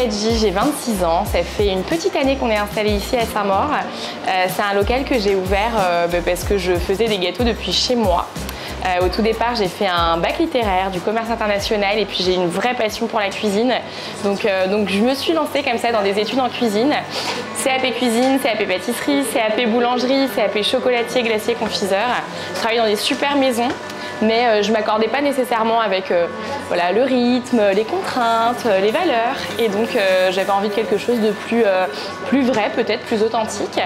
Nadji, j'ai 26 ans. Ça fait une petite année qu'on est installé ici à Saint-Maur. C'est un local que j'ai ouvert parce que je faisais des gâteaux depuis chez moi. Au tout départ, j'ai fait un bac littéraire, du commerce international, et puis j'ai une vraie passion pour la cuisine. Donc je me suis lancée comme ça dans des études en cuisine. CAP cuisine, CAP pâtisserie, CAP boulangerie, CAP chocolatier, glacier, confiseur. Je travaille dans des super maisons. Mais je ne m'accordais pas nécessairement avec voilà, le rythme, les contraintes, les valeurs. Et donc j'avais envie de quelque chose de plus vrai, peut-être plus authentique.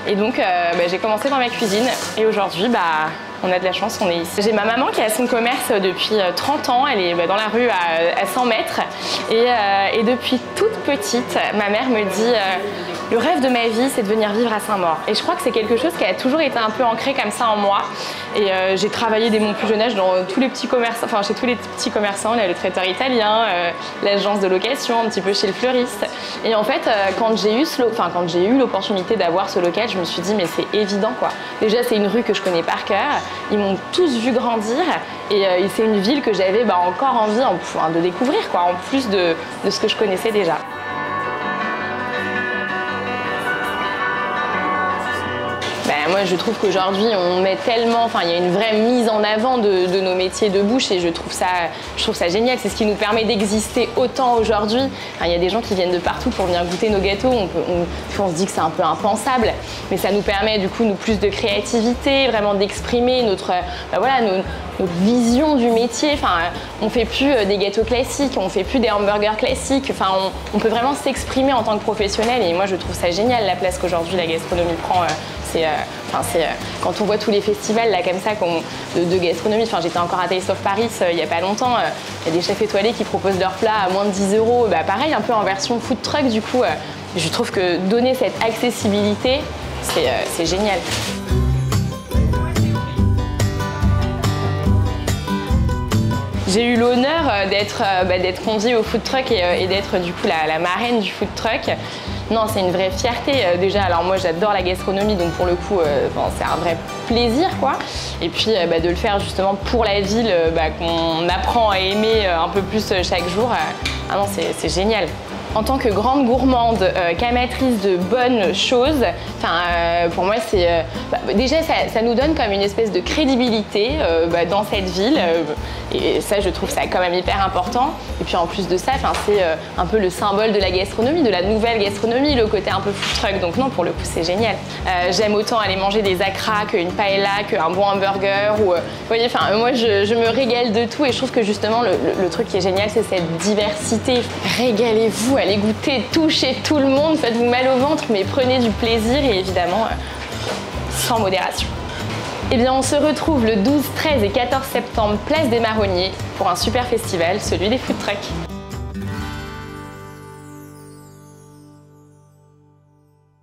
Et donc j'ai commencé dans ma cuisine. Et aujourd'hui, on a de la chance, on est ici. J'ai ma maman qui a son commerce depuis 30 ans. Elle est dans la rue à 100 mètres. Et depuis toute petite, ma mère me dit le rêve de ma vie, c'est de venir vivre à Saint-Maur. Et je crois que c'est quelque chose qui a toujours été un peu ancré comme ça en moi. Et j'ai travaillé dès mon plus jeune âge dans tous les petits commerçants, enfin chez tous les petits commerçants, là, le traiteur italien, l'agence de location, un petit peu chez le fleuriste. Et en fait, quand j'ai eu l'opportunité d'avoir ce local, je me suis dit mais c'est évident quoi. Déjà c'est une rue que je connais par cœur, ils m'ont tous vu grandir et c'est une ville que j'avais encore envie de découvrir quoi, en plus de ce que je connaissais déjà. Moi, je trouve qu'aujourd'hui, on met tellement, il y a une vraie mise en avant de nos métiers de bouche et je trouve ça génial. C'est ce qui nous permet d'exister autant aujourd'hui. Il y a des gens qui viennent de partout pour venir goûter nos gâteaux. On se dit que c'est un peu impensable, mais ça nous permet du coup plus de créativité, vraiment d'exprimer notre vision du métier. On fait plus des gâteaux classiques, on fait plus des hamburgers classiques. On peut vraiment s'exprimer en tant que professionnel et moi, je trouve ça génial la place qu'aujourd'hui la gastronomie prend. Quand on voit tous les festivals là, comme ça de gastronomie, j'étais encore à Taste of Paris il n'y a pas longtemps, il y a des chefs étoilés qui proposent leurs plats à moins de 10 €, pareil un peu en version food truck du coup, je trouve que donner cette accessibilité, c'est génial. J'ai eu l'honneur d'être conviée au food truck et d'être du coup la marraine du food truck. Non, c'est une vraie fierté. Déjà, alors moi j'adore la gastronomie, donc pour le coup, c'est un vrai plaisir quoi. Et puis de le faire justement pour la ville qu'on apprend à aimer un peu plus chaque jour. Ah non, c'est génial. En tant que grande gourmande, qu'amatrice de bonnes choses, pour moi, c'est déjà ça nous donne comme une espèce de crédibilité dans cette ville. Et ça, je trouve ça quand même hyper important. Et puis en plus de ça, c'est un peu le symbole de la gastronomie, de la nouvelle gastronomie, le côté un peu food truck. Donc non, pour le coup, c'est génial. J'aime autant aller manger des akras qu'une paella, qu'un bon hamburger. Vous voyez, moi, je me régale de tout. Et je trouve que justement, le truc qui est génial, c'est cette diversité. Régalez-vous, allez goûter tout chez tout le monde, faites-vous mal au ventre, mais prenez du plaisir et évidemment, sans modération. Eh bien, on se retrouve le 12, 13 et 14 septembre, place des Marronniers, pour un super festival, celui des food trucks.